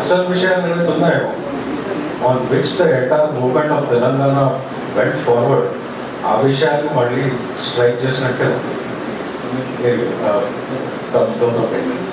అసలు విషయాలు ఏమైతే ఉన్నాయో on which the entire movement of Telangana went forward, ఆ విషయాలు మళ్ళీ స్ట్రైక్ చేసినట్టే కలుగుతుంది.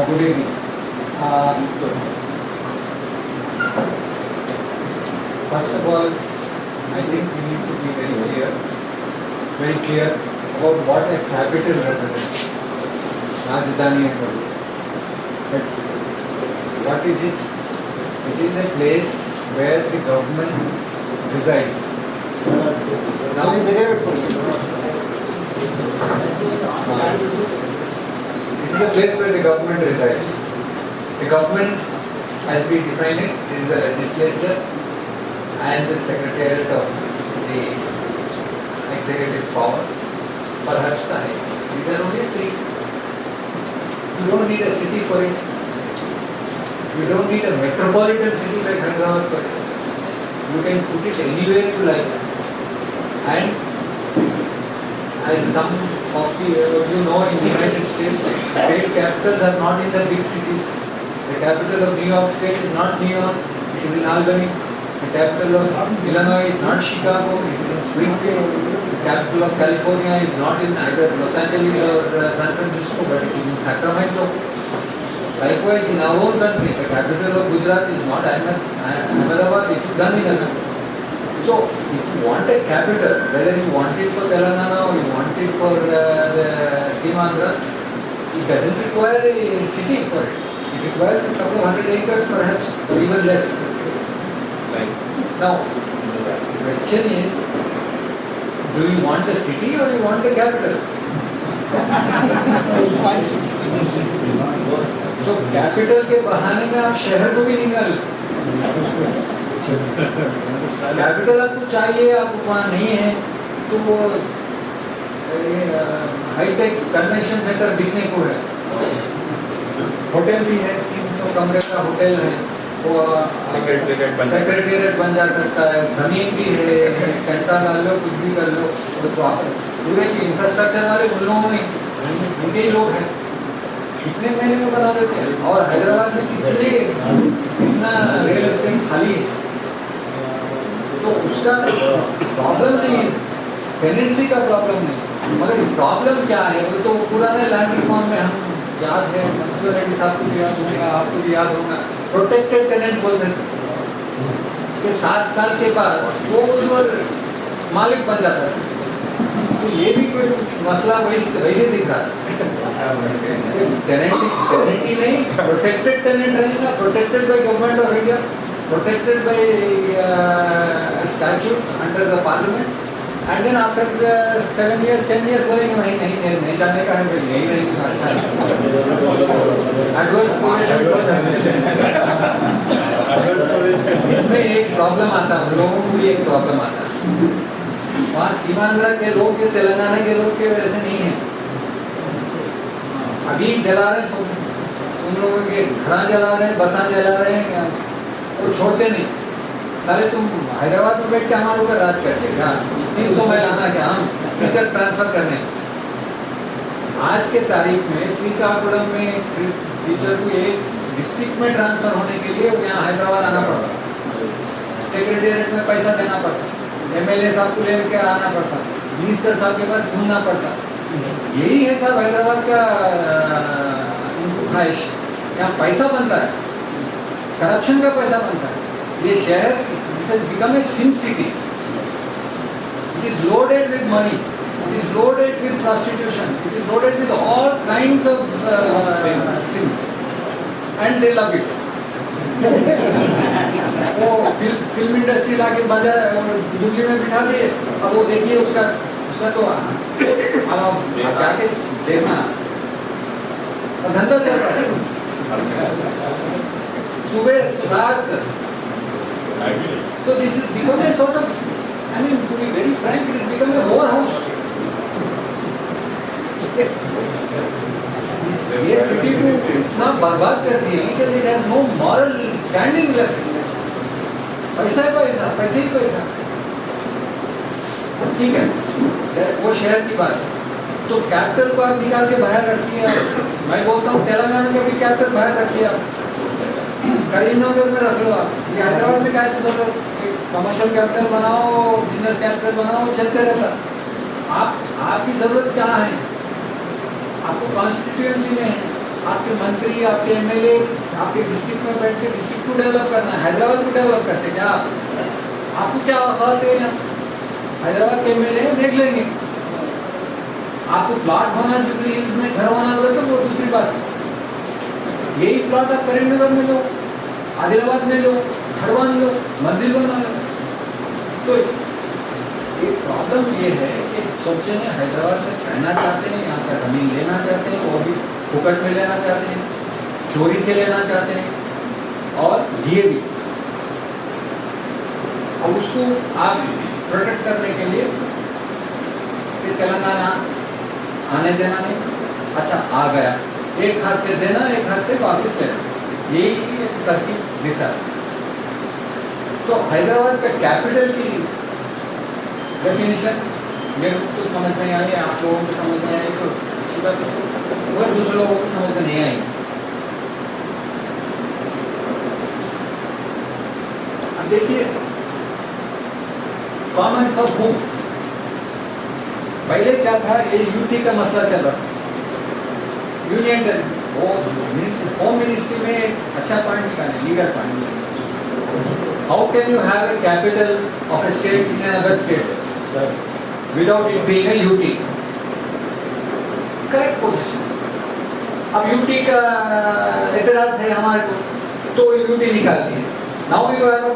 Good evening. First of all, I think we need to be very clear about what a capital represents. Rajdhani and all. But what is it? It is a place where the government resides. Now, it is a place where the government resides. The government, as we define it, is the legislature and the secretariat of the executive power, perhaps the high court. These are only three. You don't need a city for it. You don't need a metropolitan city like Hyderabad for it. You can put it anywhere you like. And as some of you know, in the United States, state capitals are not in the big cities. The capital of New York State is not New York, it is in Albany. The capital of Illinois is not Chicago, it is in Springfield. The capital of California is not in either Los Angeles or San Francisco, but it is in Sacramento. Likewise, in our own country, the capital of Gujarat is not Ahmedabad, it is Gandhinagar. So, if you want a capital, whether you want it for Telangana or you want it for the Seemandhra, it doesn't require a city for it. It requires a couple of 100 acres perhaps, or even less. Now, the question is, do you want a city or you want a capital? So, capital के बहाने में आप शहर को भी निकाल capital आपको चाहिए, आपको वहाँ नहीं है तो वो हाईटेक कन्वेंशन सेंटर दिखने को है, होटल भी है, 300 कमरे का होटल है, वो सेक्रेटेरिएट बन जा सकता है, जमीन भी है, घंटा डाल लो, कुछ भी कर लो, तो आप पूरे की इंफ्रास्ट्रक्चर वाले उन लोगों में उनके ही लोग हैं, कितने महीने में बना देते हैं. और हैदराबाद में कितना रियल एस्टेट खाली है, तो उसका प्रॉब्लम नहीं है, टेनेंसी का प्रॉब्लम नहीं. मगर प्रॉब्लम क्या है, वो तो पुराने लैंड रिफॉर्म में हम याद है, मंसूर रेड्डी साहब को भी याद होगा, आपको भी याद होगा, प्रोटेक्टेड टेनेंट बोलते थे कि 7 साल के बाद वो मालिक बन जाता है. तो ये भी कोई कुछ मसला वैसे दिख रहा है. टेनेंटी नहीं, प्रोटेक्टेड टेनेंट रहेगा, protected by government of India, protected by statutes under the parliament, and then after 7 years, 10 years बोलेंगे नहीं जाने का है, नहीं अच्छा है. इसमें एक प्रॉब्लम आता है, लोगों को भी एक प्रॉब्लम आता है. वहाँ सीमांध्र के लोग के तेलंगाना के लोग के वजह से नहीं है. अभी जला रहे हैं, उन लोगों के घर जला रहे हैं, बसा जला रहे हैं, वो छोड़ते नहीं. अरे तुम हैदराबाद में बैठ के हमारे ऊपर राज करते हैं, 300 माइल आना क्या, हम टीचर ट्रांसफर करने. आज के तारीख में श्रीकाकुलम में टीचर को एक डिस्ट्रिक्ट में ट्रांसफर होने के लिए यहाँ हैदराबाद आना पड़ता, सेक्रेटेरिएट में पैसा देना पड़ता, MLA साहब को लेकर आना पड़ता, मिनिस्टर साहब के पास घूमना पड़ता. यही है साहब हैदराबाद का ख्वाहिश. यहाँ पैसा बनता है, करप्शन का पैसा बनता है. ये शहर become a sin city. It is loaded with money, it is loaded with prostitution, it is loaded with all kinds of sins, and they love it. वो फिल्म इंडस्ट्री लाके बजा दिल्ली में बिठा दिए. अब वो देखिए उसका तो अब जाके देखना धंधा चल रहा है. सुबह रात. So this is become a sort of, I mean, to be very frank, it has become a whole house. ये सिटी को इतना बर्बाद कर दिए कि it has no moral standing left. पैसा ही पैसा, पैसे ही पैसा। ठीक है, वो शहर की बात है। तो कैपिटल को आप निकाल के बाहर रखिए। मैं बोलता हूँ तेलंगाना का भी कैपिटल बाहर रखिए आप, करीमनगर में रख लो आप। ये हैदराबाद में क्या जरूरत, कमर्शियल कैपिटल बनाओ, बिजनेस कैपिटल बनाओ, चलते रहता। आपकी जरूरत क्या है? आपको कॉन्स्टिट्यूएंसी में आपके मंत्री, आपके एमएलए आपके डिस्ट्रिक्ट में बैठ के डिस्ट्रिक्ट को डेवलप करना है। हैदराबाद को डेवलप करते क्या आपको क्या औकात है? हैदराबाद के एमएलए देख लेंगे। आपको प्लॉट होना, जुबली हिल्स में घर होना तो वो दूसरी बात है। यही प्लॉट आप करीमनगर में लो, आदिलाबाद में लो, खड़वान लो, मंजिल बना लो। तो एक प्रॉब्लम ये है कि सोचे ने हैदराबाद में रहना चाहते हैं, यहाँ का जमीन लेना चाहते हैं, वो भी फुकट में लेना चाहते हैं, चोरी से लेना चाहते हैं और लिए भी। और उसको आप प्रोटेक्ट करने के लिए कि तेलंगाना आने देना नहीं। अच्छा आ गया, एक हाथ से देना, एक हाथ से वापस लेना, यही तरकीब देता है। तो हैदराबाद का कैपिटल की डेफिनेशन मेरे को तो समझ नहीं आई, आप लोगों को समझ नहीं आई, तो वह दूसरे लोगों को समझ में नहीं आई। अब देखिए कॉमन फॉर होम, पहले क्या था, ये यूटी का मसला चल रहा था। यूनियन होम मिनिस्ट्री में अच्छा पॉइंट निकाले, legal point. How can you have a capital of A state in another state without it being a UT? Correct position. अब UT का एतराज है हमारे को, तो UT निकाल दिए। Now you have a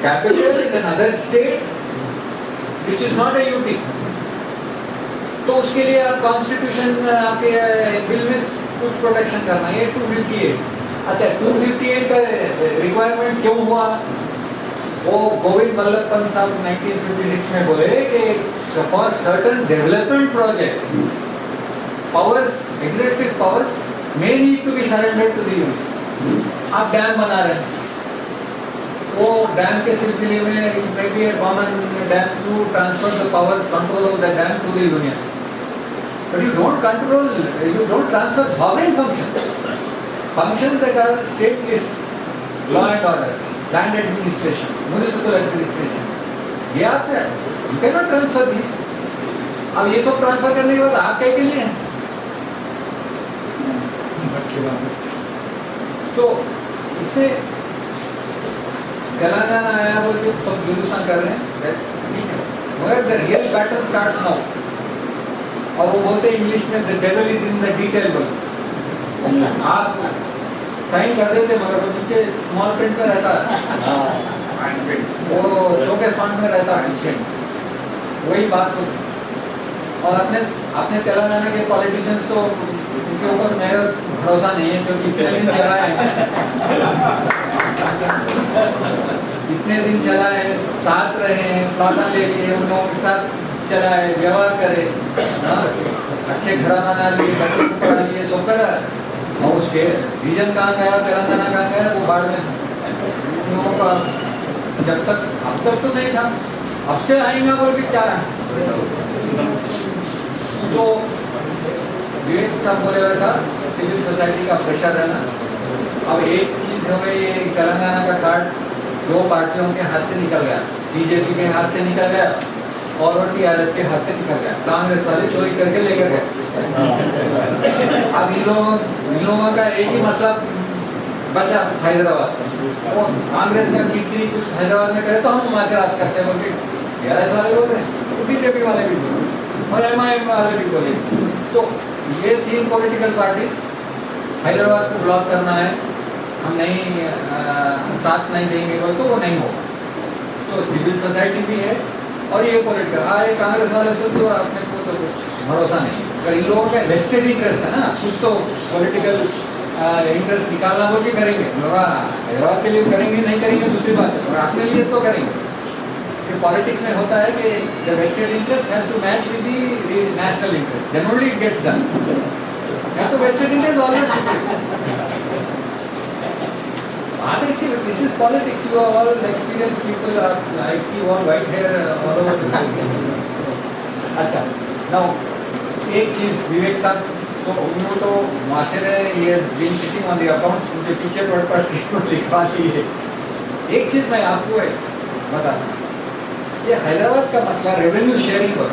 capital in another state which is not a UT. तो उसके लिए आप कॉन्स्टिट्यूशन आपके बिल में कुछ प्रोटेक्शन करना है। 258। अच्छा 258 का रिक्वायरमेंट क्यों हुआ? वो गोविंद वल्लभ पंत साहब 1956 में बोले कि for certain development projects powers, executive powers may need to be surrendered to the union. आप डैम बना रहे हैं, वो डैम के सिलसिले में may be a government dam to transfer the powers, control of the dam to the union, but you don't control, you don't transfer sovereign functions that are state list, law and order, land administration, municipal administration, ये आपका है, you cannot transfer these। अब ये सब transfer करने के बाद आप क्या के लिए हैं? तो इसमें तेलंगाना आया बोल के सब जुलूसन कर रहे हैं, ठीक है, मगर the real battle starts now. और वो बोलते हैं इंग्लिश में the devil is in the detail. बोल आप साइन कर देते मगर वो नीचे स्मॉल प्रिंट में रहता है, वो शोके फंड में रहता है पीछे, वही बात हो। और अपने तेलंगाना के पॉलिटिशियंस तो उनके ऊपर मेरा भरोसा नहीं है, क्योंकि इतने दिन चला है, साथ रहे, प्लाजा ले लिए, उन लोगों के साथ चला है, व्यवहार करे, अच्छे घराना लिए, बच्चे को पढ़ा लिए, सब करा। और उसके रीजन कहाँ गया, तेलंगाना कहाँ गया, वो बाढ़ में उन लोगों का जब तक अब तक तो नहीं था, अब से आएंगे बोल के क्या है। तो विवेक साहब बोले वैसा सिविल सोसाइटी का प्रेशर रहना। अब एक चीज़ हमें ये तेलंगाना का कार्ड 2 पार्टियों के हाथ से निकल गया, बीजेपी के हाथ से निकल गया और टीआरएस के हाथ से निकल गया, कांग्रेस वाले चोरी करके लेकर गए। अब इन लोगों का एक ही मसला बचा, हैदराबाद। वो कांग्रेस का कितनी कुछ हैदराबाद में करे तो हम मातराज करते हैं, बोलते टीआरएस वाले बोल रहे हैं, तो बीजेपी वाले भी बोल रहे हैं और एमआईएम वाले भी बोले। तो ये 3 पॉलिटिकल पार्टीज हैदराबाद को ब्लॉक करना है, हम नहीं साथ नहीं देंगे बोल तो वो नहीं होगा। तो सिविल सोसाइटी भी है और ये पॉलिटिकल कांग्रेस वाले से तो अपने को तो कुछ भरोसा नहीं। अगर इन लोगों का वेस्टेड इंटरेस्ट है ना, कुछ तो पॉलिटिकल इंटरेस्ट निकालना बोल के करेंगे, हैदराबाद के लिए करेंगे, नहीं करेंगे दूसरी बात है, और अपने लिए तो करेंगे। पॉलिटिक्स में होता है कि the vested interest has to match with the national interest, then only it gets done. या तो वेस्टेड इंडिया इज ऑलवेज बात ऐसी, this is politics, you are all experience people, I see all white hair all over the place. अच्छा, now एक चीज विवेक साहब, तो उन्होंने तो माशरे ये been sitting on the accounts, उनके पीछे पढ़ के लिखवा ली है। एक चीज मैं आपको बता, ये हैदराबाद का मसला रेवेन्यू शेयरिंग पर,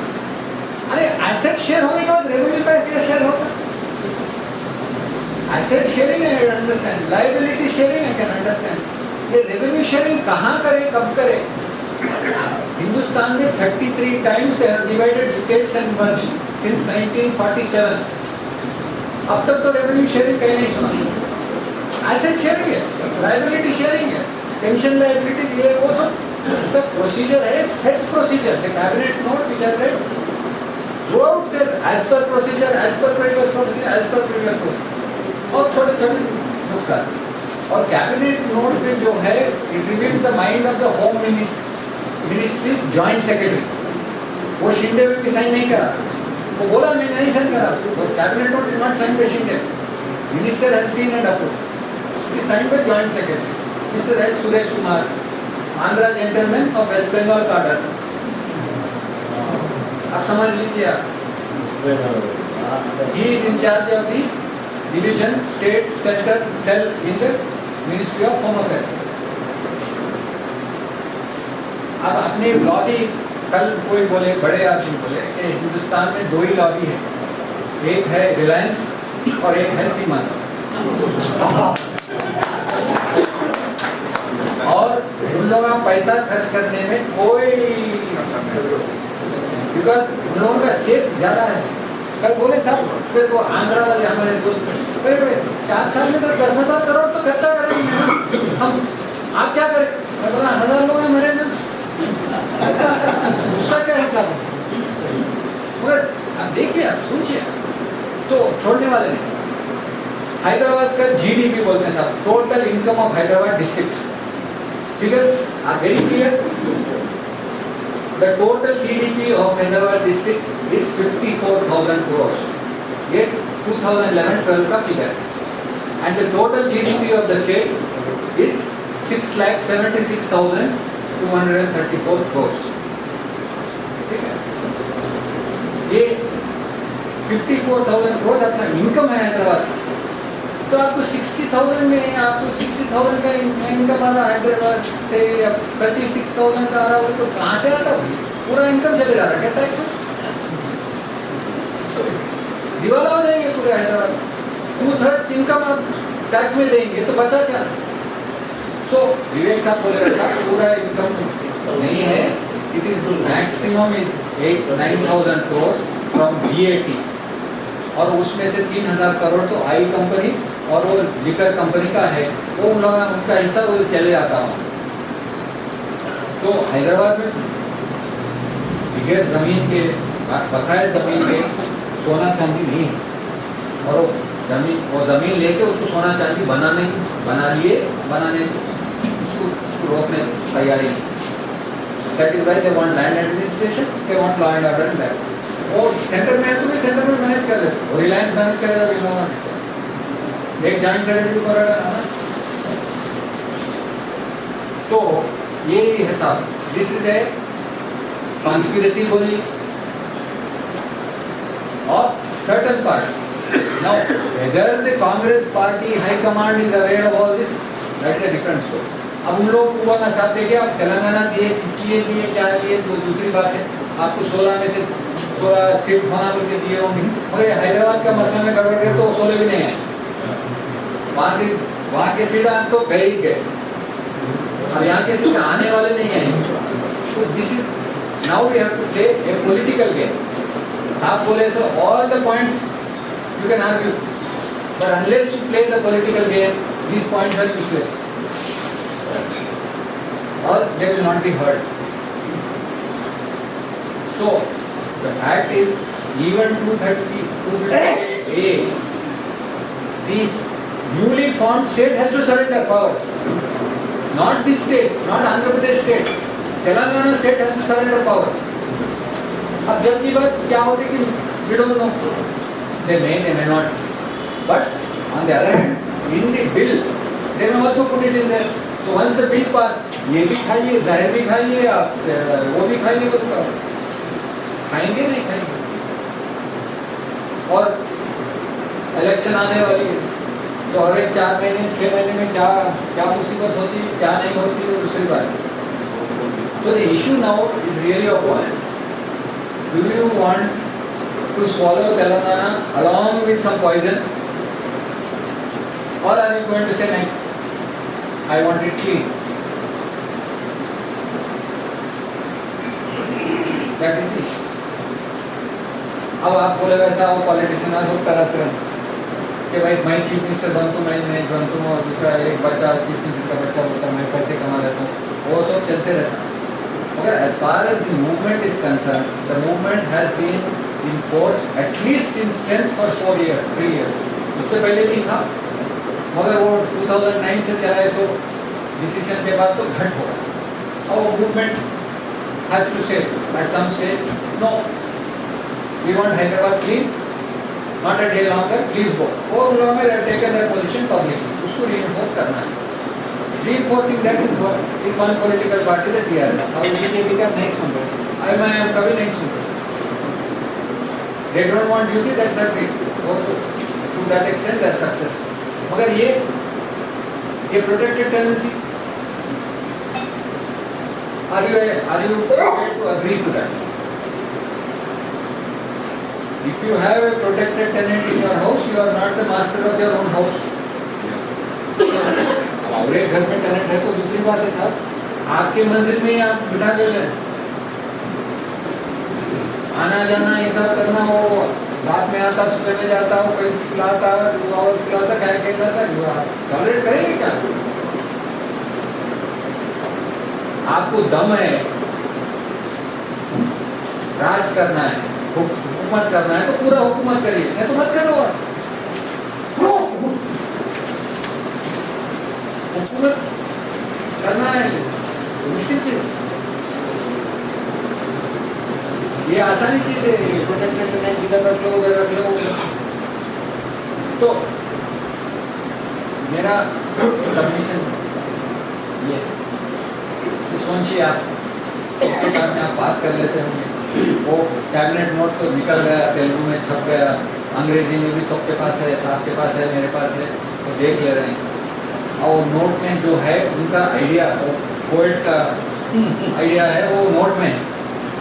अरे एसेट शेयर होने के बाद रेवेन्यू का क्या शेयर होगा? Asset sharing I understand, liability sharing I can understand, ये रेवेन्यू शेयरिंग कहाँ करें, कब करें? हिंदुस्तान में 33 times they have divided states and merged since 1947। अब तक तो रेवेन्यू शेयरिंग कहीं नहीं सुना। एसेट शेयरिंग है, लायबिलिटी शेयरिंग है, पेंशन लायबिलिटी, ये वो सब the procedure है, set procedure, the cabinet note which are read throughout says as per procedure, as per previous procedure, as per previous procedure, और छोटे छोटे नुकसान। और कैबिनेट नोट पे जो है it reveals the mind of the home ministry's joint secretary, वो शिंदे भी साइन नहीं करा, वो बोला मैं नहीं साइन करा, वो cabinet note is not sign by Shinde, minister has seen and approved, it is sign by joint secretary, mister S Suresh Kumar, Andhra gentleman और वेस्ट बंगाल कार्डर। आप समझ लीजिए, he is in charge of the division state centre cell in the ministry of home affairs. अब अपने lobby, कल कोई बोले, बड़े आदमी बोले कि हिंदुस्तान में दो ही लॉबी है, एक है रिलायंस और एक है सीमांत, और उन लोगों का पैसा खर्च करने में कोई, बिकॉज उन लोगों का स्टेक ज्यादा है। कल बोले साहब, फिर वो आंध्रा वाले हमारे दोस्त, 4 साल में तो 10,000 करोड़ तो खर्चा करेंगे ना हम, आप क्या करें? मैं बोला 1,000 लोग हैं मेरे में, उसका क्या हिसाब है? मगर आप देखिए, आप सुनिए, तो छोड़ने वाले नहीं। हैदराबाद का जीडीपी बोलते हैं साहब, total income of Hyderabad district, figures are very clear. The total GDP of Hyderabad district is 54,000 crores. Yet 2011-12 का figure. And the total GDP of the state is 6,76,234 crores. ठीक है? ये 54,000 crores अपना इनकम है हैदराबाद, तो आपको 60,000 में, आपको 60,000 का इनकम आ रहा है हैदराबाद से, 36,000 का आ रहा है, तो कहाँ से आता है? पूरा इनकम चले जा रहा है क्या टैक्स में? दिवाला हो जाएंगे पूरे हैदराबाद, 2/3 इनकम आप टैक्स में देंगे तो बचा क्या? सो विवेक साहब बोले ऐसा पूरा इनकम नहीं है, it is maximum is 8-9,000 crores from VAT, और उसमें से 3,000 करोड़ तो आई कंपनीज और वो लिकर कंपनी का है, वो उन लोगों उनका हिस्सा वो चले जाता हूँ। तो हैदराबाद में बगैर जमीन के, बकाया जमीन के सोना चांदी नहीं है, और वो जमीन लेके उसको सोना चांदी बना लिए, बनाने उसको रोकने तैयारी। That is why they want land administration, they want law and order in that. और सेंटर में है तो भी सेंटर में मैनेज कर ले, और रिलायंस मैनेज करेगा, भी लोगों ने एक जॉइंट सेक्रेटरी करेगा। तो ये है साहब, दिस इज ए कॉन्स्पिरेसी बोली of certain parties. Now, whether the Congress party high command is aware of all this, that is a different story. अब उन लोगों को बोलना चाहते हैं कि आप तेलंगाना दिए, किसलिए दिए, क्या लिए, तो दूसरी बात है। आपको 16 में से 16 सीट होना बोल के दिए होंगे, मगर हैदराबाद का मसला में गड़बड़ गए तो 16 भी नहीं है। वहाँ के सीट तो गए ही गए, और यहाँ के सीट आने वाले नहीं हैं। तो this is now we have to play a political game. आप बोले so all the points you can argue, but unless you play the political game, these points are useless or they will not be heard. So the fact is, even 230A, this newly formed state has to surrender powers. Not this state, not Andhra Pradesh state. Telangana state has to surrender powers. अब जब की बात क्या होती कि we don't know, they may not. But on the other hand, in the bill, they may also put it in there. So once the bill pass, ये भी खाइए, ज़ाहिर भी खाइए, आप वो भी खाइए, वो तो खाएंगे नहीं खाएंगे. और इलेक्शन आने वाली है, तो और एक 4 महीने 6 महीने में क्या क्या मुसीबत होती है, क्या नहीं होती है, दूसरी बात. So the issue now is really of one. Do you want to swallow Telangana along with some poison, or are you going to say no? I want it clean. That is the issue. अब आप बोले वैसा वो politician आज सब तरह से कि भाई मैं चीफ मिनिस्टर बनता हूँ, मैं नहीं बनता हूँ, और दूसरा एक बच्चा चीफ मिनिस्टर का बच्चा होता है, मैं पैसे कमा लेता हूँ, वो सब चलते रहता है. मगर as far as the movement is concerned, the movement has been in force at least in strength for 4 years, 3 years. उससे पहले भी था, मगर वो 2009 से चला है, सो डिसीजन के बाद तो घट हो गया. और वो movement has to say at some stage, no, we want Hyderabad clean, not a day longer, please go. वो लोगों ने taken their position publicly, उसको reinforce करना है. Reinforcing that is one political party that we are. और BJP का नहीं सुन रहे, मैं कभी नहीं सुन रहा. They don't want duty, that's a great. To that extent, that's successful. मगर ये protected tendency. Are you prepared to agree to that? If you have a protected tenant in your house, you are not the master of your own house. और एक घर में tenant है तो दूसरी बात है साहब, आपके मंजिल में ही आप बिठा के ले, आना जाना ये सब करना, वो रात में आता, सुबह में जाता, वो कहीं सिखलाता, और खिलाता, क्या कहता, टॉलरेट करेंगे क्या? आपको दम है, राज करना है, हुकूमत करना है, तो पूरा हुकूमत करिए, नहीं तो मत करो. हुकूमत करना है मुश्किल चीज, ये आसानी चीज है. प्रोटेक्टेड टेनेंट इधर रख लो, उधर रख लो. तो मेरा सबमिशन ये सोचिए, आप बात कर लेते होंगे, वो कैबिनेट नोट तो निकल गया, तेलुगु में छप गया, अंग्रेजी में भी सबके पास है, आपके पास है, मेरे पास है, तो देख ले रहे हैं. और नोट में जो है उनका आइडिया, वो पोएट का आइडिया है, वो नोट में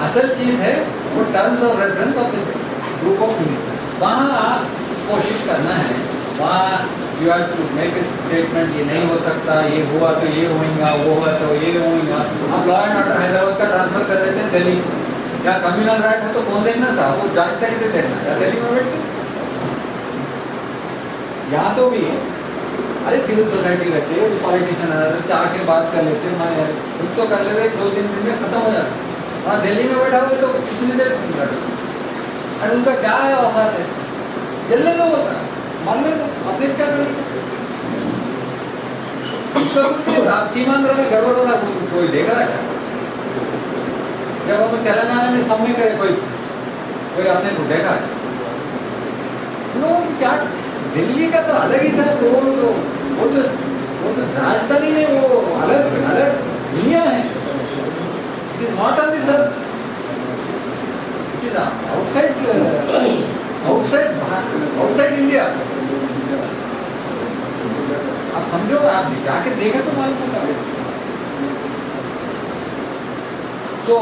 असल चीज़ है वो terms of reference of the group of ministers. वहाँ कोशिश करना है, वहाँ you have to make a statement, ये नहीं हो सकता, ये हुआ तो ये होगा, वो हुआ तो ये होगा. आप लॉ एंड ऑर्डर हैदराबाद का ट्रांसफर कर देते हैं दिल्ली, क्या कम्युनल राइट है तो कौन देखना साहब, वो जॉइंट सेक्रेटरी देखना है दिल्ली में बैठ के. यहाँ तो भी अरे सिविल सोसाइटी रहती है, पॉलिटिशियन आके बात कर लेते हैं, मैं खुद तो कर लेते, 2-3 दिन में खत्म हो जाता. वहाँ दिल्ली में बैठा हुआ तो कितनी देर अरे उनका क्या है, औकात है, जलने दो, होता मान लो, अपने क्या करेंगे. उसका कुछ आप सीमांध्र में गड़बड़ होगा, कोई देख रहा है? जब हम तेलंगाना में सामने करे, कोई आपने को देखा है? लोगों की क्या, दिल्ली का तो अलग ही सर, वो तो राजधानी में वो अलग अलग दुनिया है. It is not on this earth, it is outside India. आप समझो, आप जाके देखा तो मालूम होगा. So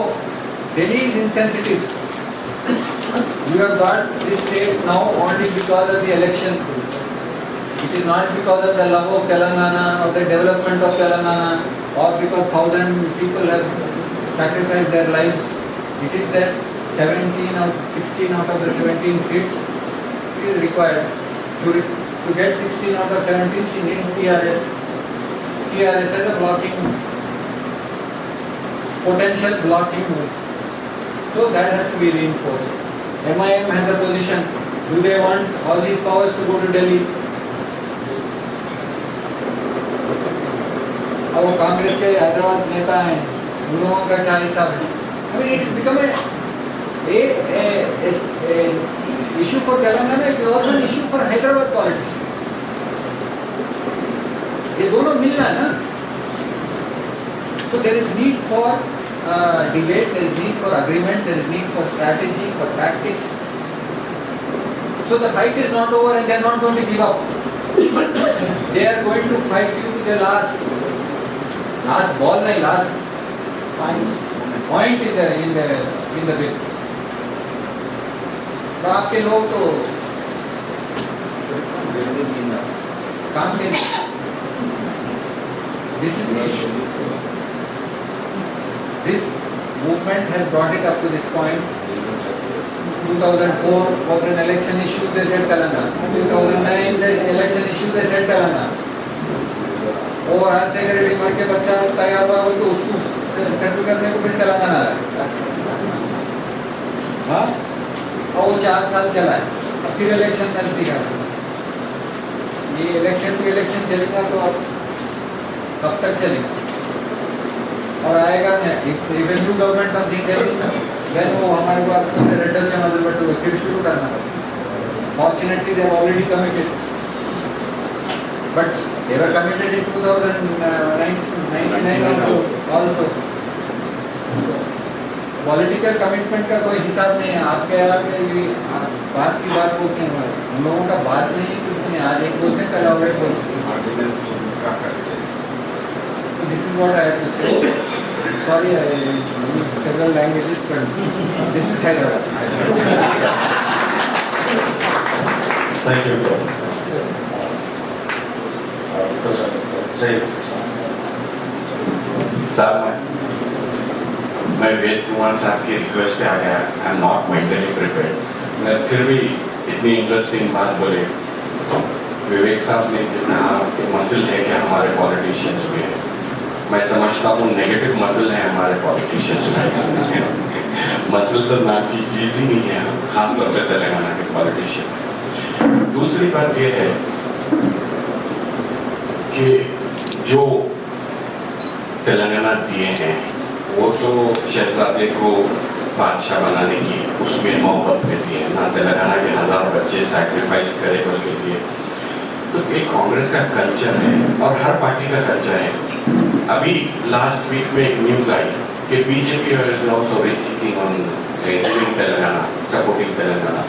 Delhi is insensitive. You have got this state now only because of the election. It is not because of the love of Telangana or the development of Telangana or because 1,000 people have sacrificed their lives. It is that 17 or 16 out of the 17 seats she is required. To get 16 out of 17, she needs TRS. TRS has a blocking, potential blocking move. So that has to be reinforced. MIM has a position. Do they want all these powers to go to Delhi? अब वो कांग्रेस के हैदराबाद नेता हैं, उन लोगों का क्या हिसाब है? I mean, it's become a issue for Telangana, it is also an issue for Hyderabad politicians. ये दोनों मिलना है ना. So there is need for debate, there is need for agreement, there is need for strategy, for tactics. So the fight is not over and they are not going to give up. They are going to fight you to the last ball, like last point in the bill. तो आपके लोग तो काम के This is the issue. This movement has brought it up to this point. 2004 was an election issue, they said Telangana. 2009 the election issue, they said Telangana. और आज secretary मर के बच्चा तैयार हुआ तो उसको सेटल करने को फिर तेलंगाना आया. हाँ, और वो 4 साल चला है. अब फिर इलेक्शन नजदीक आ रहा है. ये इलेक्शन टू इलेक्शन चलेगा तो अब कब तक चलेगा? और आएगा नहीं. If new government comes in Delhi, then वो हमारे पास तो रेडल चैनल बट फिर शुरू करना पड़ेगा. Fortunately, they have already committed. But they were committed in 2099 also. Political commitment का कोई हिसाब नहीं है. आपके बात की बात बोलते हैं, हम लोगों का बात नहीं है कुछ नहीं. आज एक बोलते हैं, कल और एक बोलते हैं. This is what I have to say. Sorry, I use several languages, but this is Hyderabad. Thank you. साहब मैं वेद कुमार साहब की रिक्वेस्ट पे आ गया. I am not mentally prepared. मैं फिर भी इतनी इंटरेस्टिंग बात बोले. विवेक साहब ने जितना मसल है क्या हमारे पॉलिटिशियंस में, मैं समझता हूँ नेगेटिव मसल है हमारे पॉलिटिशियंस में. मसल तो नाम की चीज़ ही नहीं है, खासतौर से तेलंगाना के पॉलिटिशियन. दूसरी बात ये है कि जो तेलंगाना दिए हैं वो तो शहजादे को बादशाह बनाने की उसमें मोहब्बत में दिए ना. तेलंगाना के 1000 बच्चे सैक्रिफाइस करे उसके लिए. तो एक कांग्रेस का कल्चर है और हर पार्टी का कल्चर है. अभी लास्ट वीक में एक न्यूज आई कि BJP is also reaching on Telangana, supporting Telangana.